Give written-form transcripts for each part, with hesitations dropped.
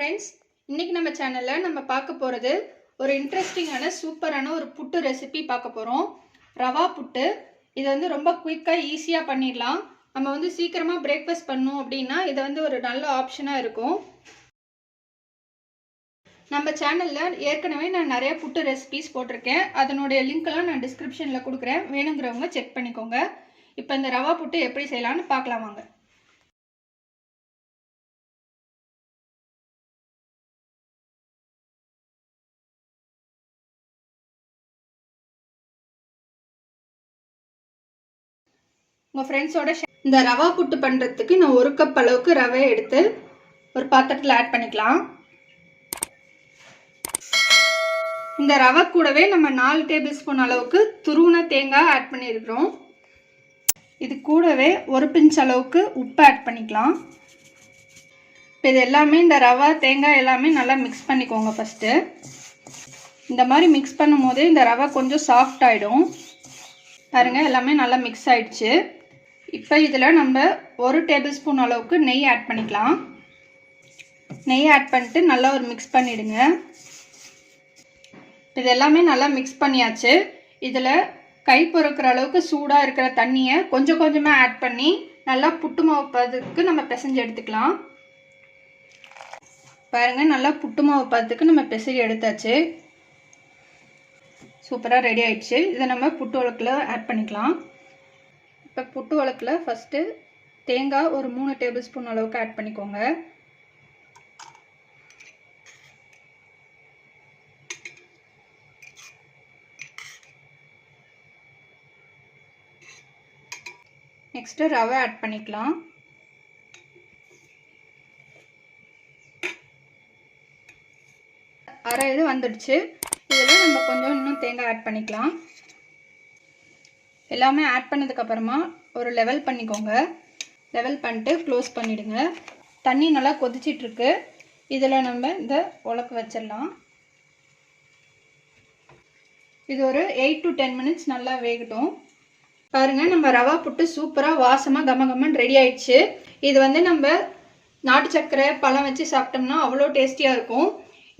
Friends, இன்னைக்கு நம்ம சேனலில் நம்ம பார்க்க போகிறது ஒரு இன்ட்ரெஸ்டிங்கான சூப்பரான ஒரு புட்டு ரெசிபி பார்க்க போகிறோம். ரவா புட்டு. இது ரொம்ப குயிக்காக ஈஸியாக பண்ணிடலாம். நம்ம சீக்கிரமாக பிரேக்ஃபாஸ்ட் பண்ணோம் அப்படின்னா இது ஒரு நல்ல ஆப்ஷனாக இருக்கும். நம்ம சேனலில் ஏற்கனவே நான் நிறைய புட்டு ரெசிபிஸ் போட்டிருக்கேன். அதனுடைய லிங்க்லாம் நான் டிஸ்கிரிப்ஷனில் கொடுக்குறேன். வேணுங்கிறவங்க செக் பண்ணிக்கோங்க. இப்போ இந்த ரவா புட்டு எப்படி செய்யலான்னு பார்க்கலாம் வாங்க. உங்கள் ஃப்ரெண்ட்ஸோட இந்த ரவா புட்டு பண்ணுறதுக்கு நான் 1 கப் அளவுக்கு ரவை எடுத்து ஒரு பாத்திரத்தில் ஆட் பண்ணிக்கலாம். இந்த ரவை கூடவே நம்ம 4 டேபிள் ஸ்பூன் அளவுக்கு துருவின தேங்காய் ஆட் பண்ணியிருக்கிறோம். இது கூடவே 1 பிஞ்ச் அளவுக்கு உப்பு ஆட் பண்ணிக்கலாம். இப்போ இது எல்லாமே இந்த ரவா தேங்காய் எல்லாமே நல்லா மிக்ஸ் பண்ணிக்கோங்க. ஃபஸ்ட்டு இந்த மாதிரி மிக்ஸ் பண்ணும் போது இந்த ரவை கொஞ்சம் சாஃப்ட் ஆகிடும். பாருங்கள், எல்லாமே நல்லா மிக்ஸ் ஆகிடுச்சு. இப்போ இதில் நம்ம 1 டேபிள் ஸ்பூன் அளவுக்கு நெய் ஆட் பண்ணிக்கலாம். நெய் ஆட் பண்ணிட்டு நல்லா ஒரு மிக்ஸ் பண்ணிவிடுங்க. இது எல்லாமே நல்லா மிக்ஸ் பண்ணியாச்சு. இதில் கை பொறுக்கிற அளவுக்கு சூடாக இருக்கிற தண்ணியை கொஞ்சம் கொஞ்சமாக ஆட் பண்ணி நல்லா புட்டு மாவு பதத்துக்கு நம்ம பிசைஞ்சு எடுத்துக்கலாம். பாருங்கள், நல்லா புட்டு மாவு பதத்துக்கு நம்ம பிசைஞ்சு எடுத்தாச்சு. சூப்பராக ரெடி ஆயிடுச்சு. இதை நம்ம புட்டு உலக்கில் ஆட் பண்ணிக்கலாம். இப்போ புட்டு உலக்கில் ஃபஸ்ட்டு தேங்காய் ஒரு 3 டேபிள் ஸ்பூன் அளவுக்கு ஆட் பண்ணிக்கோங்க. நெக்ஸ்ட்டு ரவை ஆட் பண்ணிக்கலாம். அரை இது வந்துடுச்சு. இதில் நம்ம கொஞ்சம் இன்னும் தேங்காய் ஆட் பண்ணிக்கலாம். எல்லாமே ஆட் பண்ணதுக்கப்புறமா ஒரு லெவல் பண்ணிக்கோங்க. லெவல் பண்ணிட்டு க்ளோஸ் பண்ணிவிடுங்க. தண்ணி நல்லா கொதிச்சிட்ருக்கு. இதில் நம்ம இந்த உலக்கு வச்சிடலாம். இது ஒரு 8 to 10 மினிட்ஸ் நல்லா வேகட்டும். பாருங்கள், நம்ம ரவா புட்டு சூப்பராக வாசமாக கமகமன்னு ரெடி ஆயிடுச்சு. இது நம்ம நாட்டு சர்க்கரை பழம் வச்சு சாப்பிட்டோம்னா அவ்வளோ டேஸ்டியாக இருக்கும்.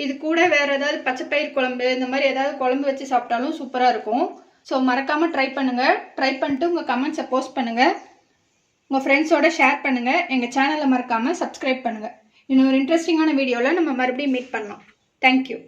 இது கூட வேறு ஏதாவது பச்சைப்பயிர் குழம்பு இந்த மாதிரி ஏதாவது குழம்பு வச்சு சாப்பிட்டாலும் சூப்பராக இருக்கும். ஸோ மறக்காமல் ட்ரை பண்ணுங்கள். ட்ரை பண்ணிட்டு உங்கள் கமெண்ட்ஸை போஸ்ட் பண்ணுங்கள். உங்கள் ஃப்ரெண்ட்ஸோட ஷேர் பண்ணுங்கள். எங்கள் சேனலை மறக்காமல் சப்ஸ்கிரைப் பண்ணுங்கள். இன்னொரு இன்ட்ரெஸ்டிங்கான வீடியோவில் நம்ம மறுபடியும் மீட் பண்ணலாம். தேங்க்யூ.